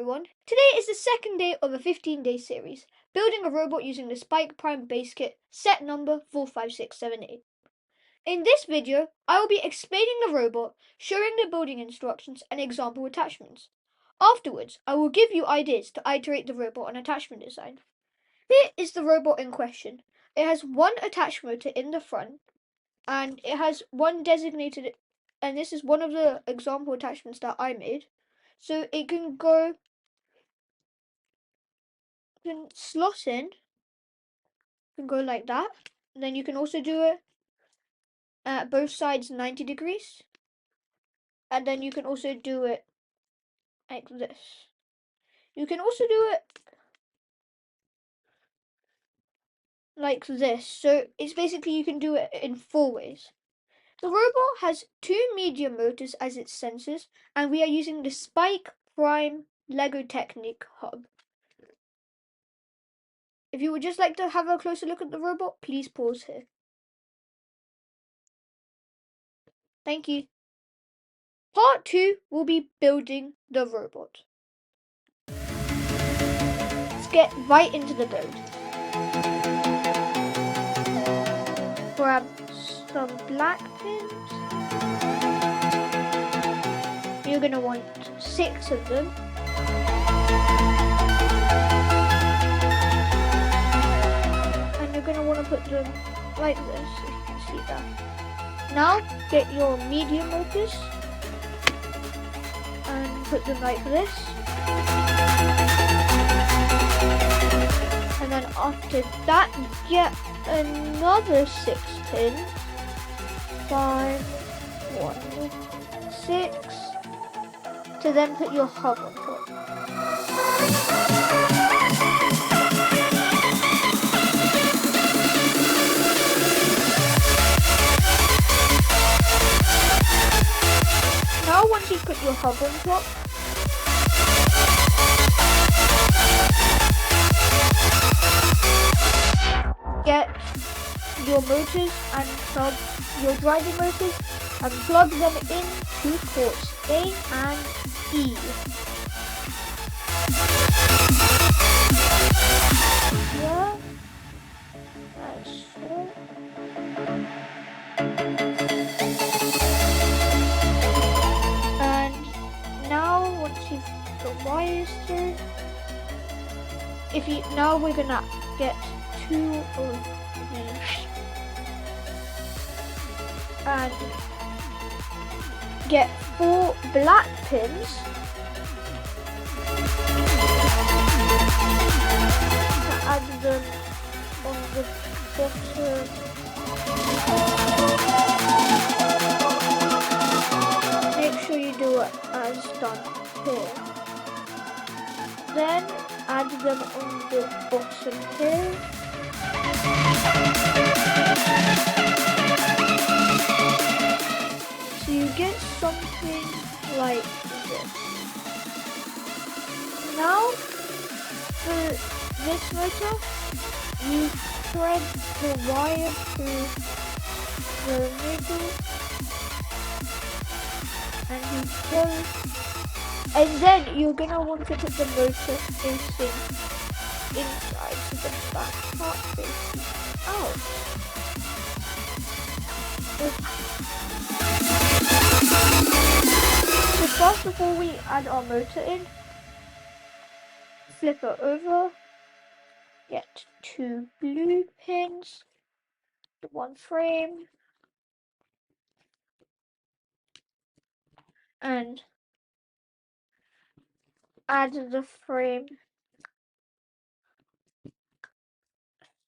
everyone. Today is the second day of a 15-day series, building a robot using the Spike Prime base kit, set number 45678. In this video, I will be explaining the robot, showing the building instructions and example attachments. Afterwards, I will give you ideas to iterate the robot and attachment design. Here is the robot in question. It has one attached motor in the front, and it has one designated, and this is one of the example attachments that I made. So it can slot in, can go like that. And then you can also do it at both sides 90 degrees. And then you can also do it like this. You can also do it like this. So it's basically you can do it in 4 ways. The robot has 2 medium motors as its sensors, and we are using the Spike Prime Lego Technic hub. If you would just like to have a closer look at the robot, please pause here. Thank you. Part 2 will be building the robot. Let's get right into the build. Grab some black pins. You're going to want 6 of them. And you're going to want to put them like this, if you can see that. Now, get your medium motors and put them like this. And then after that, get another 6 pins. 5, 1, 6. To then put your hub on top. Now once you've put your hub on top, get your motors and plug your driving motors and plug them into ports A and E. Yeah, that's so. And now once you've got wires through, now we're gonna get 2 of these and get 4 black pins to add them on the bottom. Make sure you do it as done here. Then add them on the bottom here. So you get something like this. Now, for this motor, you thread the wire through the middle, and you go, and then you're gonna want to put the motor facing inside, so the back part facing out. So first, before we add our motor in, flip it over, get 2 blue pins, the 1 frame, and add the frame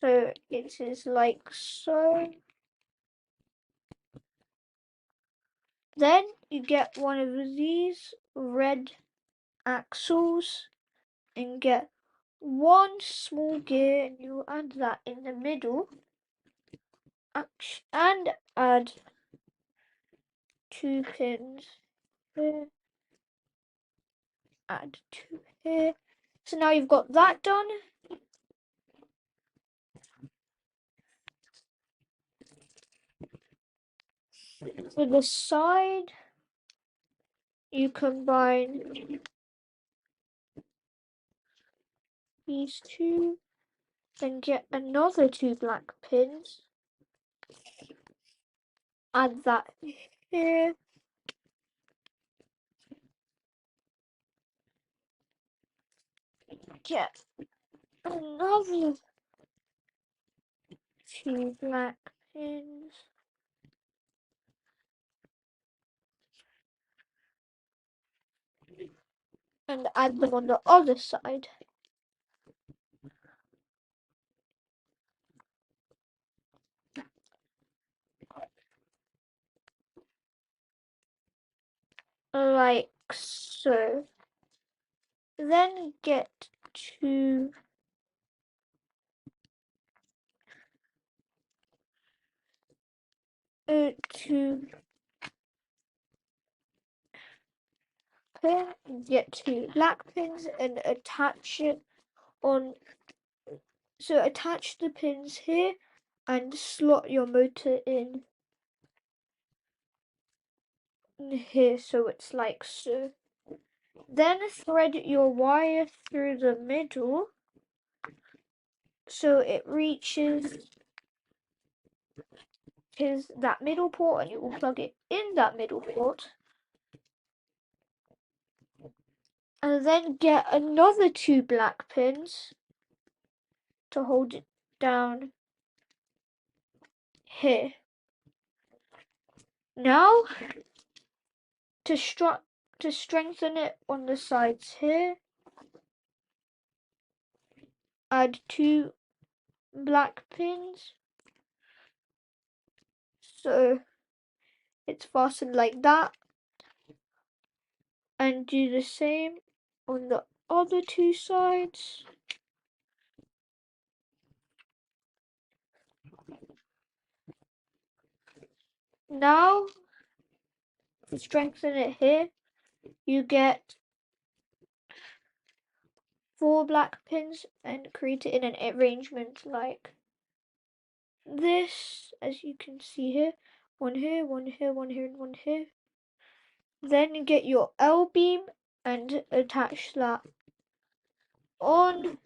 so it is like so. Then you get one of these red axles and get 1 small gear, and you add that in the middle and add 2 pins here, add 2 here. So now you've got that done. For the side, you combine these two, then get another 2 black pins, add that here, get another 2 black pins, and add them on the other side. Like so. Then get to get 2 black pins and attach it on. So attach the pins here and slot your motor in here, so it's like so. Then thread your wire through the middle so it reaches that middle port, and you will plug it in that middle port. And then get another 2 black pins to hold it down here. Now, to strengthen it on the sides here, add 2 black pins so it's fastened like that, and do the same on the other 2 sides. Now, to strengthen it here, you get 4 black pins and create it in an arrangement like this, as you can see here. 1 here, 1 here, 1 here, and 1 here. Then get your L-beam and attach that on.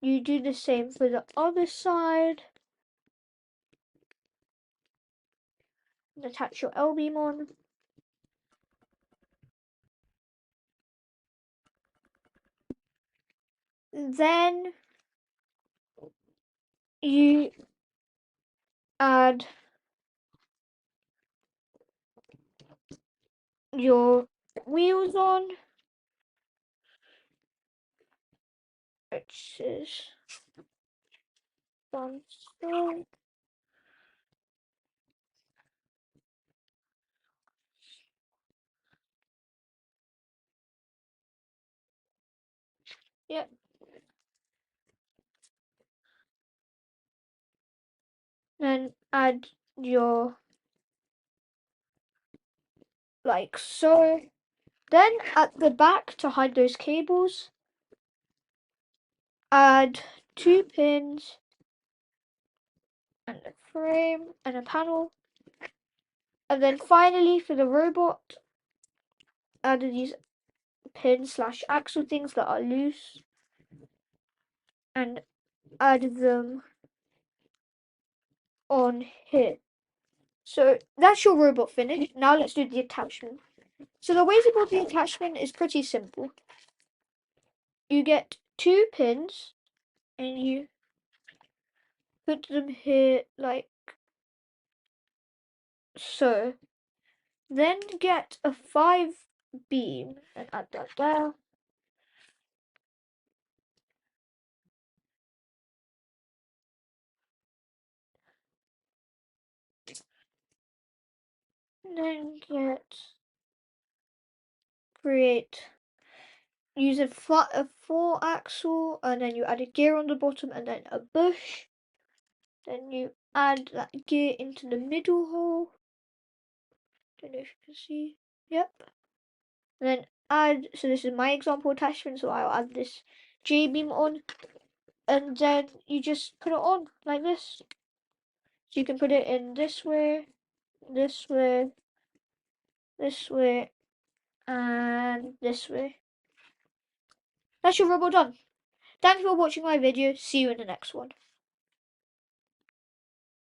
You do the same for the other side. And attach your L-beam on. Then you add your wheels on, which is one side. Yep. Then add your, like so. Then at the back, to hide those cables, add 2 pins and a frame and a panel. And then finally for the robot, add these pin slash axle things that are loose and add them on here. So that's your robot finished. Now let's do the attachment. So the way to build the attachment is pretty simple. You get 2 pins and you put them here like so. Then get a 5 beam and add that there. And then use a 4 axle, and then you add a gear on the bottom and then a bush. Then you add that gear into the middle hole. Don't know if you can see. Yep. And then add, so this is my example attachment, so I'll add this J-beam on, and then you just put it on like this. So you can put it in this way, this way, this way, and this way. That's your robot done. Thanks for watching my video. See you in the next one.